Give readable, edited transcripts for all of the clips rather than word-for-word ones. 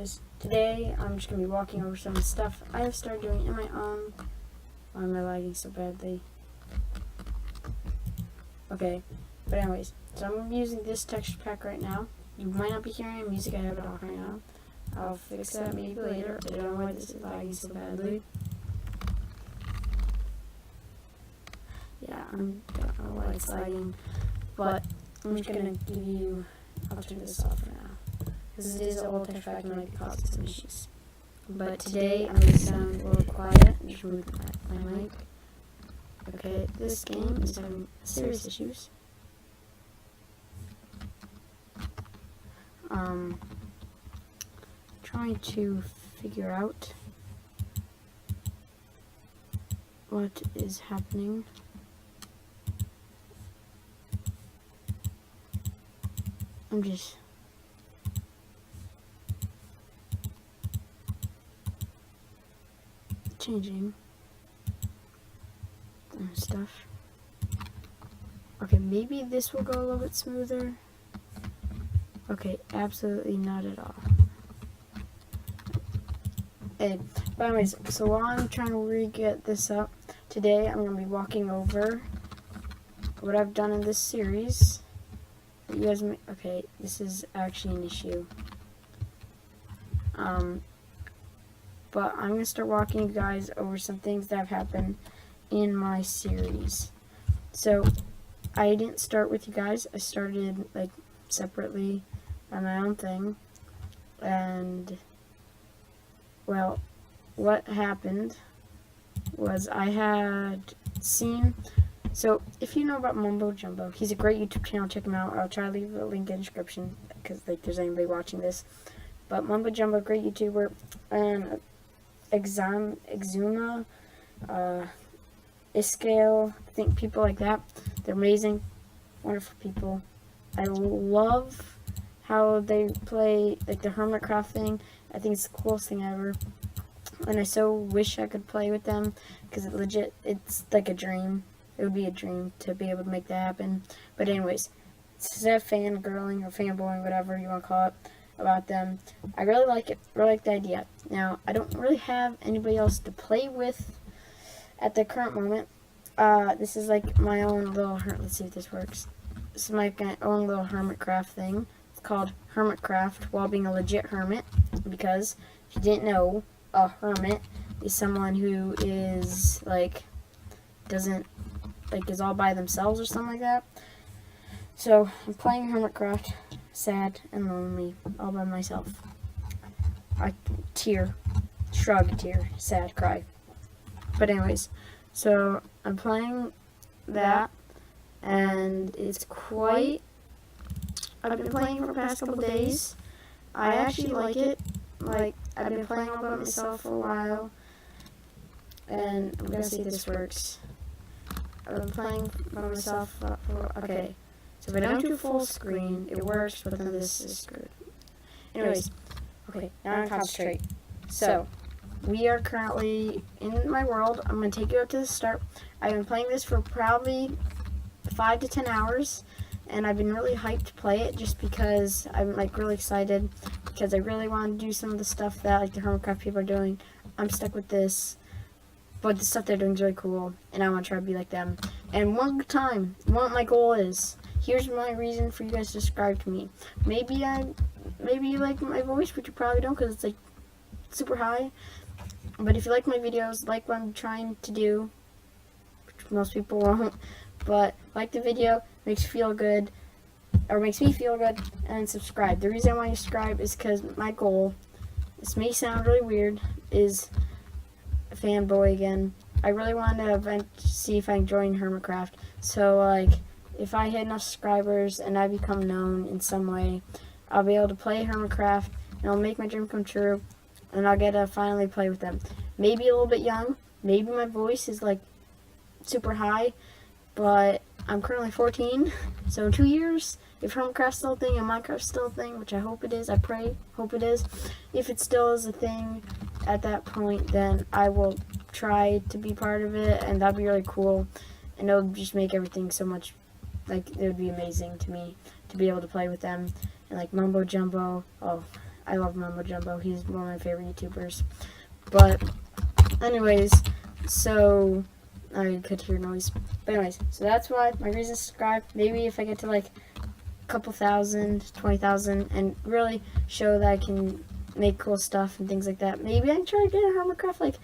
anyways, today I'm just going to be walking over some of the stuff I have started doing in my own. Why am I lagging so badly? Okay, but anyways, so I'm using this texture pack right now. You might not be hearing any music, I have it off right now. I'll fix that maybe later. I don't know why this is lagging so badly. Yeah, I don't know why it's lagging, but I'm just going to give you, I'll turn this off for now, because it is an old texture pack and might be causing some issues. But today I'm going to sound a little quiet and just remove my mic. Okay, this game is having serious issues. Trying to figure out what is happening. I'm just changing stuff. Okay, maybe this will go a little bit smoother. Okay, absolutely not at all. But anyways, so while I'm trying to re-get this up, today I'm going to be walking over what I've done in this series. You guys may, okay, this is actually an issue. But I'm going to start walking you guys over some things that have happened in my series. So, I didn't start with you guys. I started, like, separately on my own thing. And, well, what happened was I had seen... So, if you know about Mumbo Jumbo, he's a great YouTube channel. Check him out. I'll try to leave a link in the description because, like, there's anybody watching this. But Mumbo Jumbo, great YouTuber. And Exuma, Iscale, I think people like that. They're amazing, wonderful people. I love how they play, like, the Hermitcraft thing. I think it's the coolest thing ever. And I so wish I could play with them because it's like a dream. It would be a dream to be able to make that happen. But anyways, instead of fangirling or fanboying, whatever you want to call it, about them, I really like it. Really like the idea. Now, I don't really have anybody else to play with at the current moment. This is like my own little, let's see if this works. This is my own little Hermitcraft thing. It's called Hermitcraft while being a legit hermit. Because, if you didn't know, a hermit is someone who is, like, is all by themselves or something like that. So, I'm playing Hermitcraft, sad and lonely, all by myself. I tear, shrug, tear, sad, cry. But anyways, so I'm playing that, and it's quite, I've been playing for the past couple days. I actually like it. Like, I've been playing all by myself for a while, and I'm gonna see if this works. I've been playing by myself for, okay. So if I don't do full screen, it works, but then this is screwed. Anyways, okay, now I'm concentrate. So, we are currently in my world. I'm going to take you up to the start. I've been playing this for probably 5 to 10 hours, and I've been really hyped to play it just because I'm, like, really excited, because I really want to do some of the stuff that, like, the Hermitcraft people are doing. I'm stuck with this, but the stuff they're doing is really cool, and I want to try to be like them. And one time, what my goal is... Here's my reason for you guys to subscribe to me. Maybe you like my voice, but you probably don't because it's like super high. But if you like my videos, like what I'm trying to do, which most people won't, but like the video, makes you feel good, or makes me feel good, and subscribe. The reason I want you to subscribe is because my goal, this may sound really weird, is a fanboy again. I really want to see if I can join Hermitcraft. So, like, if I hit enough subscribers and I become known in some way, I'll be able to play Hermitcraft, and I'll make my dream come true, and I'll get to finally play with them. Maybe a little bit young, maybe my voice is, like, super high, but I'm currently 14, so in 2 years, if Hermitcraft's still a thing and Minecraft's still a thing, which I hope it is, I pray, hope it is, if it still is a thing at that point, then I will try to be part of it, and that'd be really cool, and it would just make everything so much, like, it would be amazing to me to be able to play with them, and like Mumbo Jumbo, oh, I love Mumbo Jumbo. He's one of my favorite YouTubers. But anyways, so I could hear noise. But anyways, so that's why my reason to subscribe. Maybe if I get to like a couple thousand, 20,000, and really show that I can make cool stuff and things like that. Maybe I can try to get a Hermitcraft, like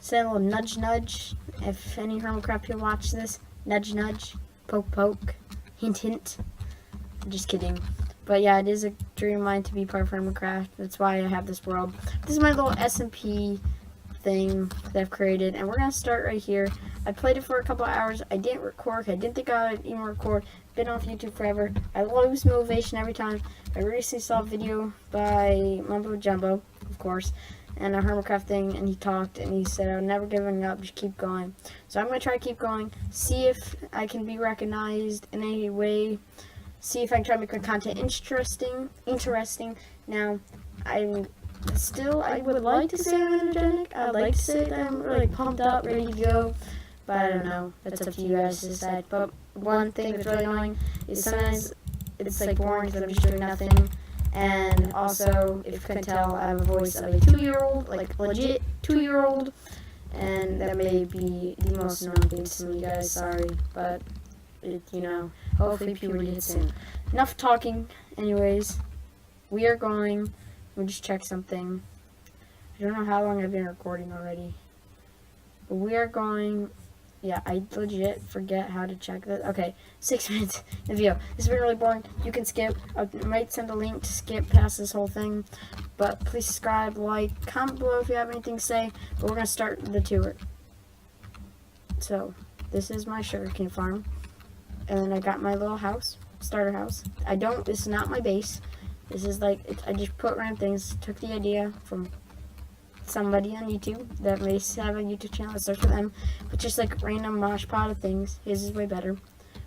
send a little nudge nudge. If any Hermitcraft people watch this, nudge nudge, poke poke, hint hint. I'm just kidding. But yeah, it is a dream of mine to be part of Hermitcraft. That's why I have this world. This is my little SMP thing that I've created, and we're gonna start right here. I played it for a couple hours. I didn't record. I didn't think I would even record. Been off YouTube forever. I lose motivation every time. I recently saw a video by Mumbo Jumbo, of course, and a Hermitcraft thing, and he talked and he said, "I'm never giving up. Just keep going." So I'm gonna try to keep going. See if I can be recognized in any way. See if I can try to make my content interesting. Now, I would like to say I'm energetic. I'd like to say that I'm really pumped up, ready to go. But I don't know. That's up to you guys to decide. But one thing that's really annoying is sometimes it's like boring because I'm just doing nothing. And also, if you couldn't tell, I have a voice of a 2-year-old, like legit 2-year-old. And that may be the most annoying thing to some of you guys. Sorry, but hopefully puberty hits soon. Enough talking. Anyways, we'll just check something. I don't know how long I've been recording already. But we are going. Yeah, I legit forget how to check this. Okay, 6 minutes in the video. This has been really boring. You can skip. I might send a link to skip past this whole thing. But please subscribe, like, comment below if you have anything to say. But we're going to start the tour. So, this is my sugarcane farm. And then I got my little house, starter house. This is not my base. This is like, I just put random things, took the idea from somebody on YouTube that may have a YouTube channel that starts with them, but just like random mosh pot of things. His is way better.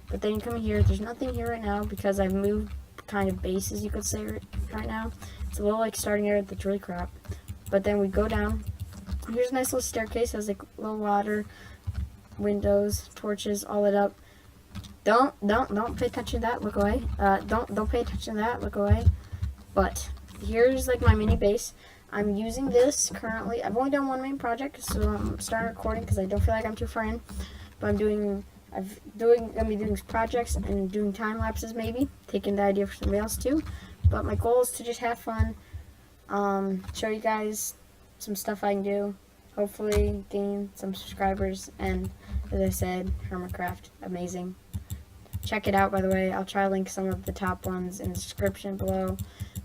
But then you come here, there's nothing here right now because I've moved kind of bases, you could say, right now. It's a little like starting area that's really crap. But then we go down. Here's a nice little staircase, has like little water, windows, torches, all lit up. Don't pay attention to that, look away. Don't pay attention to that, look away. But here's like my mini base. I'm using this currently. I've only done one main project, so I'm starting recording because I don't feel like I'm too far in. But I'm gonna be doing projects and doing time lapses maybe, taking the idea for somebody else too. But my goal is to just have fun, show you guys some stuff I can do, hopefully gain some subscribers, and as I said, Hermitcraft, amazing. Check it out, by the way. I'll try to link some of the top ones in the description below,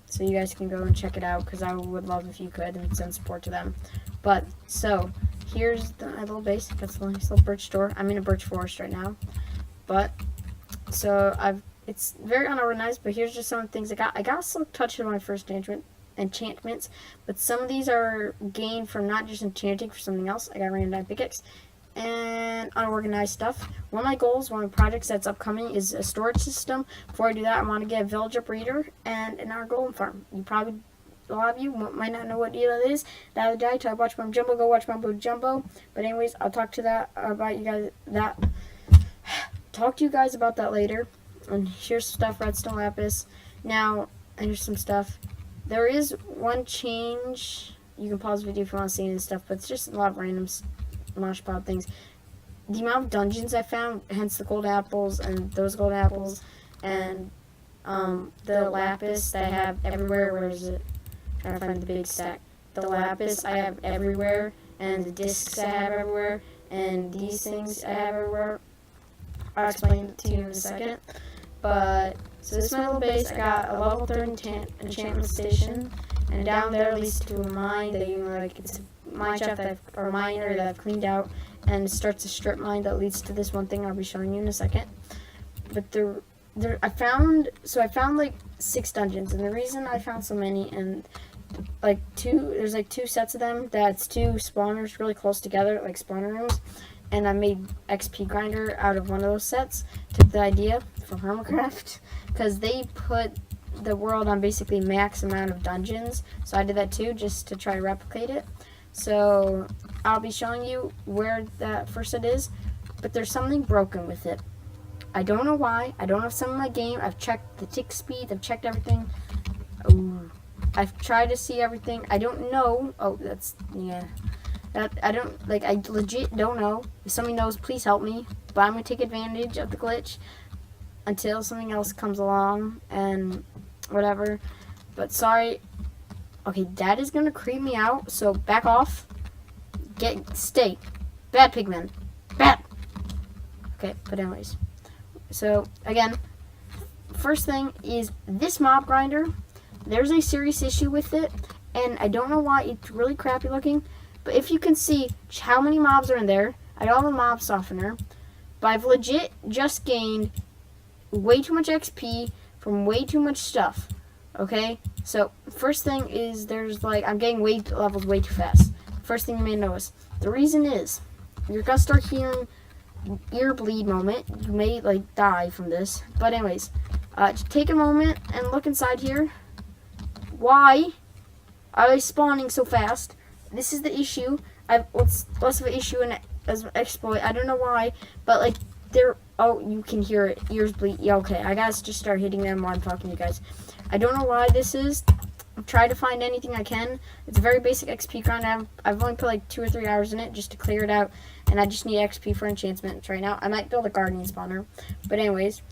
so you guys can go and check it out, because I would love if you could and send support to them. But, so, here's my little base. That's a nice little birch store. I'm in a birch forest right now. But, so, it's very unorganized, but here's just some of the things I got. I got Silk Touch in my first enchantments, but some of these are gained from not just enchanting for something else. I got random pickaxe and unorganized stuff. One of my goals, one of my projects that's upcoming is a storage system. Before I do that, I want to get a villager breeder and an golem farm. A lot of you might not know what that is. That other day, I watch Mumbo Jumbo, go watch Mumbo Jumbo. But anyways, I'll talk to you guys about that later. And here's some stuff, redstone lapis. Now, here's some stuff. There is one change. You can pause the video if you want to see any stuff, but it's just a lot of random mosh pod things. The amount of dungeons I found, hence the gold apples and those gold apples, and the lapis that I have everywhere. Where is it? I'm trying to find the big stack. The lapis I have everywhere, and the discs I have everywhere, and these things I have everywhere. I'll explain it to you in a second. But, so this is my little base. I got a level 30 enchantment station, and down there leads to a mine that it's a mine shaft or miner that I've cleaned out, and it starts a strip mine that leads to this one thing I'll be showing you in a second. But I found like 6 dungeons, and the reason I found so many, and there's like 2 sets of them, that's 2 spawners really close together, like spawner rooms. And I made XP grinder out of one of those sets. Took the idea from Hermitcraft, because they put the world on basically max amount of dungeons. So I did that too, just to try to replicate it. So I'll be showing you where that first set is, but there's something broken with it. I don't know why. I don't have some of my game. I've checked the tick speed. I've checked everything. Ooh. I've tried to see everything. I don't know. Oh, that's, yeah. I don't, like, I legit don't know. If somebody knows, please help me. But I'm going to take advantage of the glitch until something else comes along and whatever. But sorry. Okay, that is going to creep me out. So back off. Stay. Bad pigman. Bad. Okay, but anyways. So, again, first thing is this mob grinder. There's a serious issue with it. And I don't know why. It's really crappy looking. But if you can see how many mobs are in there, I don't have a mob softener, but I've legit just gained way too much XP from way too much stuff. Okay? So, first thing is there's like, I'm getting levels way too fast. First thing you may notice. The reason is, you're gonna start hearing ear bleed moment. You may like die from this. But anyways, just take a moment and look inside here. Why are they spawning so fast? This is the issue. I've less of an issue as an exploit. I don't know why, but like they're. Oh, you can hear it. Ears bleed. Yeah, okay. I gotta just start hitting them while I'm talking to you guys. I don't know why this is. I've tried to find anything I can. It's a very basic XP grind. I've only put like 2 or 3 hours in it just to clear it out, and I just need XP for enchantments right now. I might build a guardian spawner, but anyways,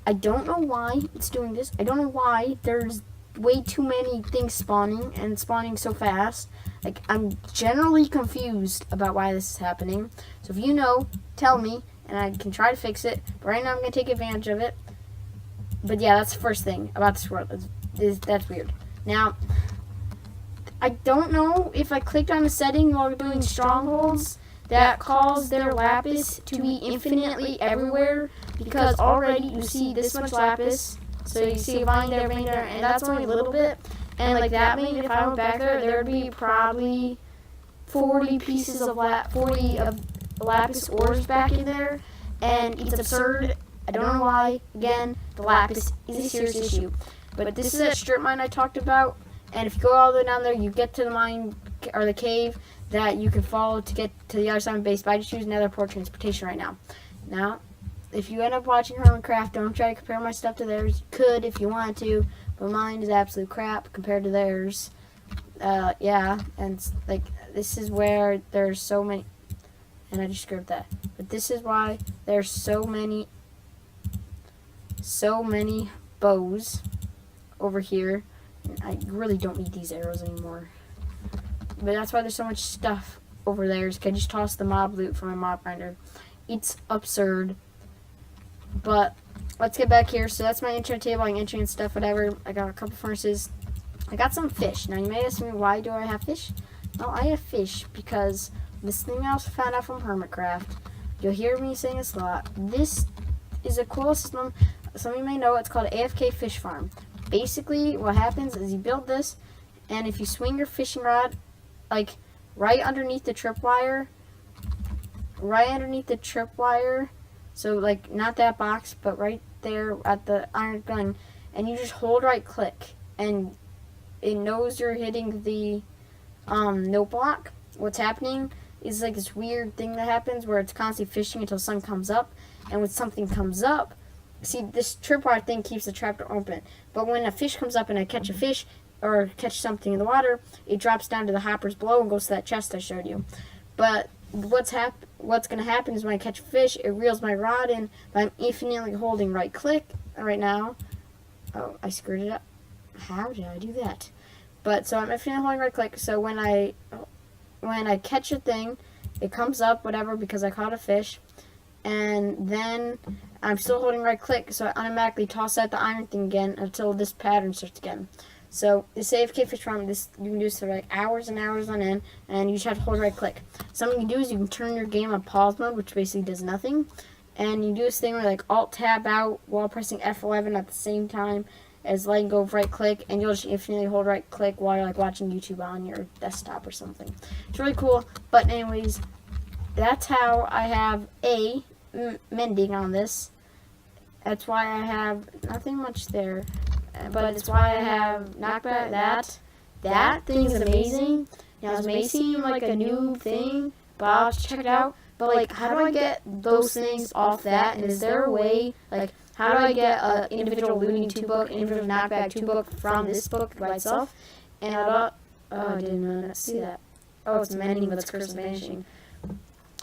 I don't know why it's doing this. I don't know why there's way too many things spawning and spawning so fast. Like, I'm generally confused about why this is happening. So if you know, tell me, and I can try to fix it. But right now I'm going to take advantage of it. But yeah, that's the first thing about this world. That's weird. Now, I don't know if I clicked on a setting while doing strongholds that caused their lapis to be infinitely everywhere. Because already you see this much lapis. So you see a vine there, and that's only a little bit. And like that means if I went back there would be probably 40 pieces of 40 of lapis ores back in there, and it's absurd. I don't know why. Again, the lapis is a serious issue. But this is that strip mine I talked about, and if you go all the way down there, you get to the mine or the cave that you can follow to get to the other side of the base. But I just use nether port transportation right now. Now, if you end up watching Hermit, don't try to compare my stuff to theirs. You could if you wanted to. But mine is absolute crap compared to theirs. Yeah, and like this is where there's so many, and I just scripted that. But this is why there's so many bows over here. And I really don't need these arrows anymore. But that's why there's so much stuff over there. Is I just toss the mob loot from my mob grinder. It's absurd. But let's get back here. So that's my enchant table. I can enchant stuff, whatever. I got a couple furnaces. I got some fish. Now you may ask me, why do I have fish? Well, I have fish because this thing I also found out from Hermitcraft. You'll hear me saying this a lot. This is a cool system. Some of you may know it's called AFK Fish Farm. Basically, what happens is you build this, and if you swing your fishing rod, like right underneath the tripwire, so like not that box, but right there at the iron gun, and you just hold right click, and it knows you're hitting the note block. What's happening is like this weird thing that happens where it's constantly fishing until sun comes up, and when something comes up, see this tripwire thing keeps the trapdoor open, but when a fish comes up and I catch a fish or catch something in the water, it drops down to the hoppers below and goes to that chest I showed you. But what's going to happen is when I catch a fish, it reels my rod in, but I'm infinitely holding right click right now. Oh, I screwed it up. How did I do that? But so I'm infinitely holding right click, so when I catch a thing, it comes up, whatever, because I caught a fish, and then I'm still holding right click, so I automatically toss out the iron thing again until this pattern starts again. So this AFK Fish Farm, this you can do this for like hours and hours on end, and you just have to hold right click. Something you can do is you can turn your game on pause mode, which basically does nothing, and you do this thing where like Alt tab out while pressing F11 at the same time as letting go of right click, and you'll just infinitely hold right click while you're like watching YouTube on your desktop or something. It's really cool. But anyways, that's how I have mending on this. That's why I have nothing much there. But it's why I have knockback. That thing is amazing. Now, it may seem like a new thing, but I'll check it out. But, like, how do I get those things off that? And is there a way, like, how do I get an individual looting 2 book, individual knockback 2 book from this book by itself? add up. Oh, I did not see that. Oh, it's mending, but it's curse of vanishing.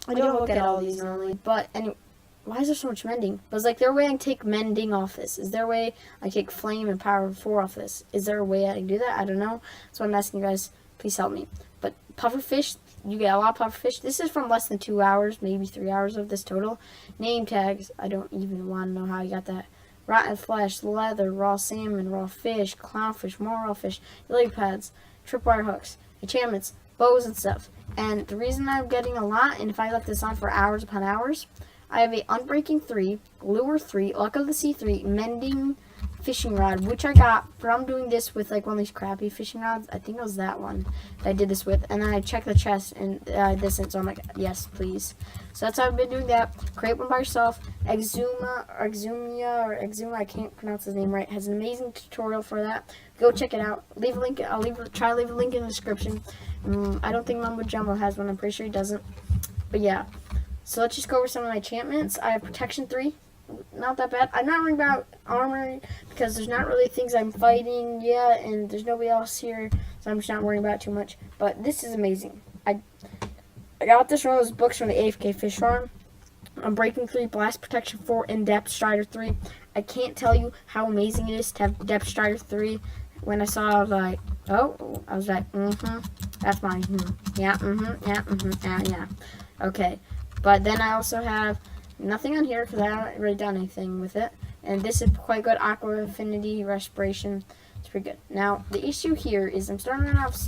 I don't look at all these normally, but anyway, why is there so much mending? But it's like, there a way I can take mending off this? Is there a way I take flame and power of 4 off this? Is there a way I can do that? I don't know. That's why I'm asking you guys. Please help me. But pufferfish, you get a lot of pufferfish. This is from less than 2 hours, maybe 3 hours of this total. Name tags, I don't even want to know how you got that. Rotten flesh, leather, raw salmon, raw fish, clownfish, more raw fish, lily pads, tripwire hooks, enchantments, bows and stuff. And the reason I'm getting a lot, and if I let this on for hours upon hours, I have a Unbreaking 3, Lure 3, Luck of the Sea 3, Mending fishing rod, which I got from doing this with like one of these crappy fishing rods. I think it was that one that I did this with. And then I checked the chest and this, and so I'm like, yes, please. So that's how I've been doing that. Create one by yourself. Exuma, I can't pronounce his name right, has an amazing tutorial for that. Go check it out. Leave a link. Try to leave a link in the description. I don't think Mumbo Jumbo has one. I'm pretty sure he doesn't. But yeah. So let's just go over some of my enchantments. I have Protection 3. Not that bad. I'm not worrying about armor because there's not really things I'm fighting yet, and there's nobody else here, so I'm just not worrying about it too much. But this is amazing. I got this from one of those books from the AFK Fish Farm. Unbreaking 3, Blast Protection 4, and Depth Strider 3. I can't tell you how amazing it is to have Depth Strider 3. When I saw, I was like, oh, I was like, that's mine. Yeah, yeah. Okay. But then I also have nothing on here because I haven't really done anything with it. And this is quite good. Aqua Affinity, Respiration. It's pretty good. Now, the issue here is I'm starting to run out.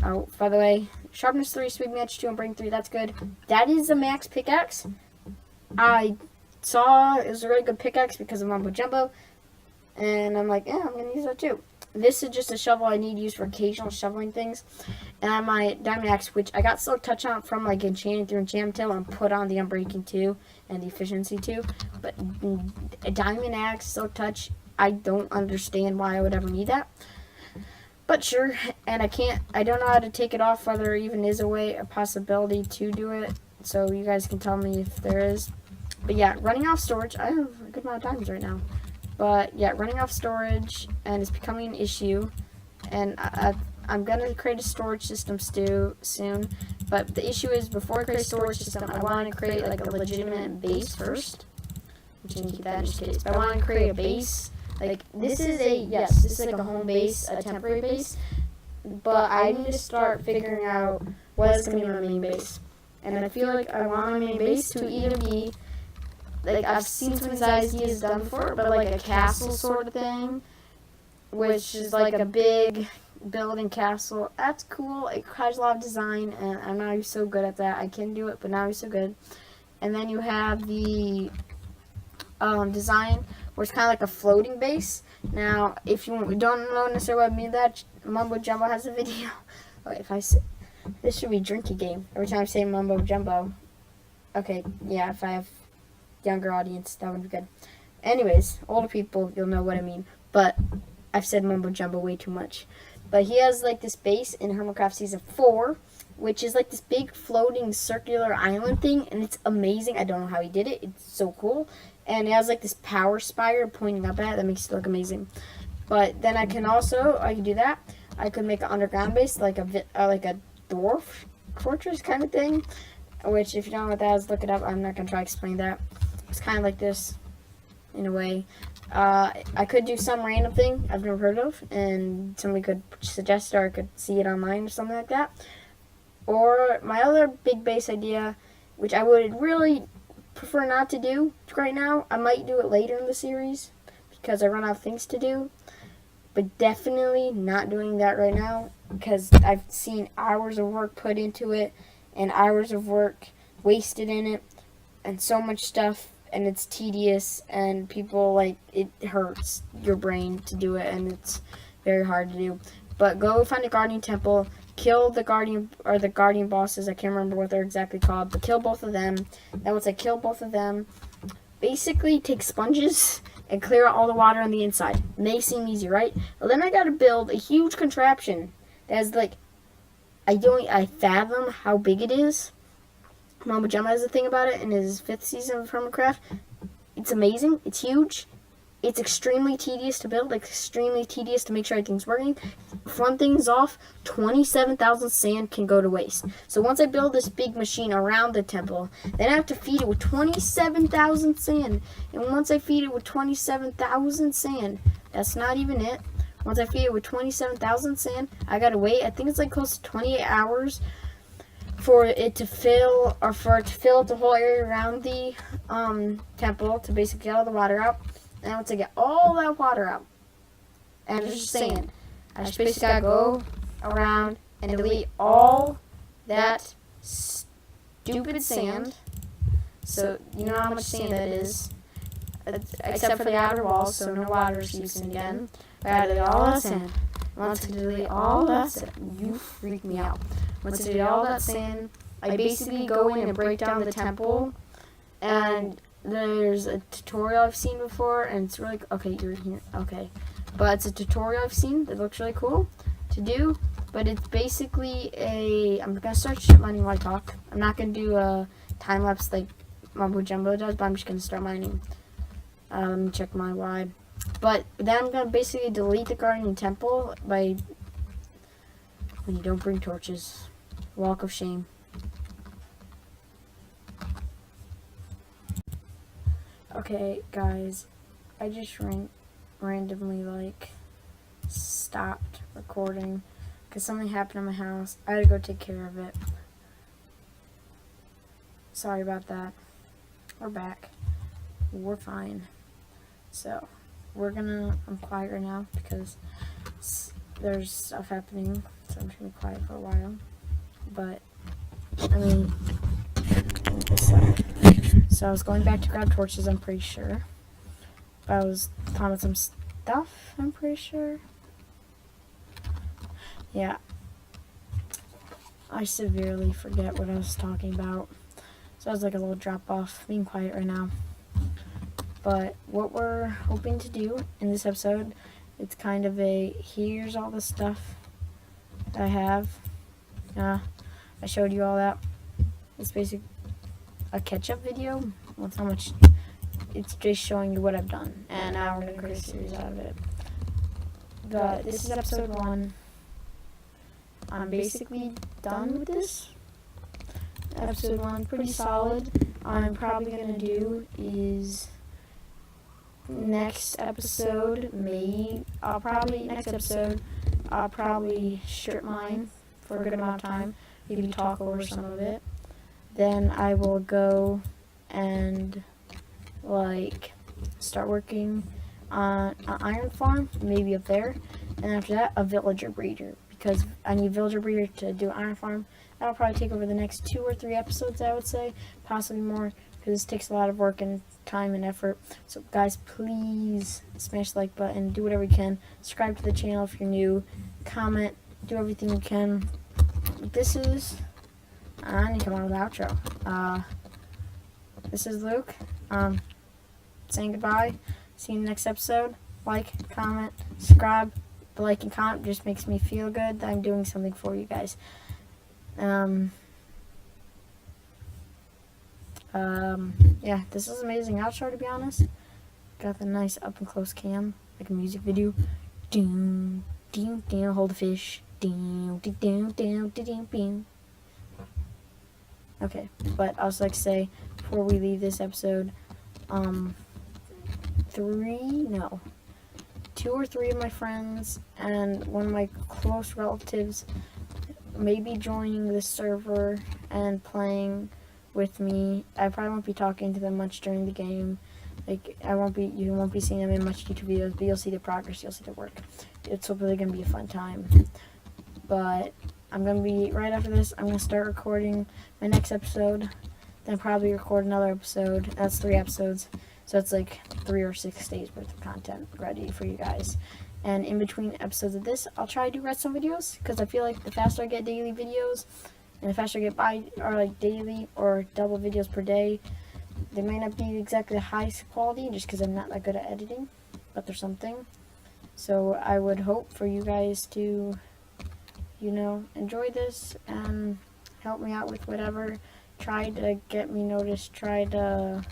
Oh, by the way, Sharpness 3, Sweeping Edge 2, and Breaking 3. That's good. That is a max pickaxe. I saw it was a really good pickaxe because of Mumbo Jumbo. And I'm like, yeah, I'm going to use that too. This is just a shovel I need to use for occasional shoveling things. And I have my Diamond Axe, which I got Silk Touch on from like enchanting through Enchantment Table and put on the Unbreaking 2 and the Efficiency 2. But a Diamond Axe, Silk Touch, I don't understand why I would ever need that. But sure, and I don't know how to take it off, whether there even is a possibility to do it. So you guys can tell me if there is. But yeah, running off storage, I have a good amount of diamonds right now. But yeah, running off storage, and it's becoming an issue. And I'm going to create a storage system soon. But the issue is, before I create a storage system, I want to create like a legitimate base first. I'm just going to keep that in just case. But I want to create a base. Like, this is like a home base, a temporary base. But I need to start figuring out what is going to be my main base. And I feel like I want my main base to either be, like, I've seen some of these ideas done before, but like a castle sort of thing, which is like a big building castle. That's cool. It has a lot of design, and I'm not so good at that. I can do it, but not so good. And then you have the design where it's kind of like a floating base. Now, if you don't know necessarily what I mean that, Mumbo Jumbo has a video. Okay, if I say, this should be a drinky game every time I say Mumbo Jumbo. Okay, yeah, if I have younger audience, that would be good. Anyways, older people, you'll know what I mean. But I've said Mumbo Jumbo way too much. But he has like this base in Hermitcraft Season 4, which is like this big floating circular island thing, and it's amazing. I don't know how he did it. It's so cool. And it has like this power spire pointing up at it that makes it look amazing. But then I can do that. I could make an underground base, like a dwarf fortress kind of thing. Which, if you don't know what that is, look it up. I'm not going to try to explain that. It's kind of like this, in a way. I could do some random thing I've never heard of, and somebody could suggest it, or I could see it online or something like that. Or my other big base idea, which I would really prefer not to do right now. I might do it later in the series, because I run out of things to do. But definitely not doing that right now, because I've seen hours of work put into it, and hours of work wasted in it, and so much stuff, and it's tedious, and people, like, it hurts your brain to do it, and it's very hard to do. But go find a guardian temple, kill the guardian bosses. I can't remember what they're exactly called, but kill both of them. Then once I kill both of them, basically take sponges and clear out all the water on the inside. May seem easy, right? Well, then I gotta build a huge contraption that has, like, I fathom how big it is. Mumbo Jumbo has a thing about it in his 5th season of Hermitcraft. It's amazing. It's huge. it's extremely tedious to build, extremely tedious to make sure everything's working. Front things off, 27,000 sand can go to waste. So once I build this big machine around the temple, then I have to feed it with 27,000 sand. And once I feed it with 27,000 sand, that's not even it. Once I feed it with 27,000 sand, I gotta wait. I think it's like close to 28 hours for it to fill, or for it to fill up the whole area around the temple to basically get all the water out. And once I get all that water out, and it's just sand, I just basically gotta go around and delete all that stupid sand. So you know how much sand that is, except for the outer walls, so no water is used again. I gotta delete all that sand. Once I delete all that sand, you freak me out. Once I delete all that sand, I basically go in and break down the temple, and there's a tutorial I've seen before, and it's really, okay, you're here, okay. But it's a tutorial I've seen that looks really cool to do, but it's basically I'm gonna start ship mining while I talk. I'm not gonna do a time lapse like Mumbo Jumbo does, but I'm just gonna start mining. Let me check my why. But then I'm gonna basically delete the Guardian Temple by, when you don't bring torches, walk of shame. Okay, guys, I just randomly like stopped recording because something happened in my house. I had to go take care of it. Sorry about that. We're back. We're fine. So, I'm quiet right now because there's stuff happening, so I'm just gonna be quiet for a while. But, I mean, so I was going back to grab torches, I'm pretty sure. But I was talking about some stuff, I'm pretty sure. Yeah. I severely forget what I was talking about. So I was like a little drop off, being quiet right now. But what we're hoping to do in this episode, it's kind of a, here's all the stuff that I have. I showed you all that. It's basically a catch-up video. Well, it's not much. It's just showing you what I've done, and now we're gonna create a series out of it. But this is episode 1. I'm basically done with this. Episode 1, pretty solid. I'm probably gonna do is next episode. I'll probably strip mine for a good amount of time. Maybe talk over some of it. Then I will go and like start working on an iron farm, maybe up there, and after that a villager breeder, because I need a villager breeder to do an iron farm. That'll probably take over the next 2 or 3 episodes, I would say, possibly more, because this takes a lot of work and time and effort. So guys, please smash the like button, do whatever you can, subscribe to the channel if you're new, comment, do everything you can. This is, I need to come on with the outro. This is Luke, saying goodbye. See you in the next episode. Like, comment, subscribe. The like and comment just makes me feel good that I'm doing something for you guys. Yeah, this is an amazing outro, to be honest. Got the nice up and close cam, like a music video. Doom, doom, doom, hold the fish. Doom, doom, doom, doom, doom, doom. Okay, but I also like to say, before we leave this episode, 2 or 3 of my friends and one of my close relatives may be joining this server and playing with me. I probably won't be talking to them much during the game. Like, you won't be seeing them in much YouTube videos, but you'll see the progress, you'll see the work. It's hopefully gonna be a fun time. But I'm gonna be, right after this, I'm gonna start recording my next episode, then probably record another episode. That's 3 episodes, so it's like 3 or 6 days worth of content ready for you guys. And in between episodes of this, I'll try to do redstone videos, because I feel like the faster I get daily videos, and the faster I get daily or double videos per day, they might not be exactly the highest quality, just because I'm not that good at editing, but there's something. So I would hope for you guys to, enjoy this and help me out with whatever. Try to get me noticed. Try to,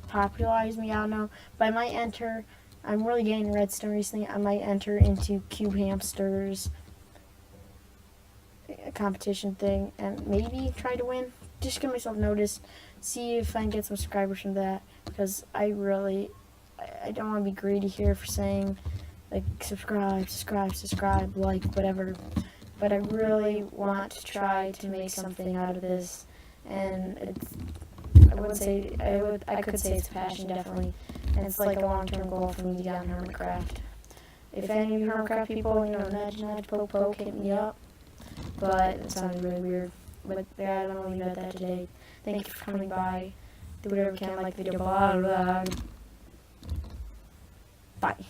popularize me, I don't know. But I might enter, I'm really getting redstone recently, I might enter into Cube Hamsters competition thing and maybe try to win. Just give myself notice, see if I can get some subscribers from that, because I don't want to be greedy here for saying like subscribe, like whatever, but I really want to try to make something out of this. And I could say it's a passion, definitely, and it's like a long-term goal for me to get on Hermitcraft. If any of you Hermitcraft people, nudge, poke, hit me up. But it sounded really weird. But yeah, I'm gonna leave it at that today. Thank you for coming by. Do whatever you can, like the video, blah, blah, blah. Bye.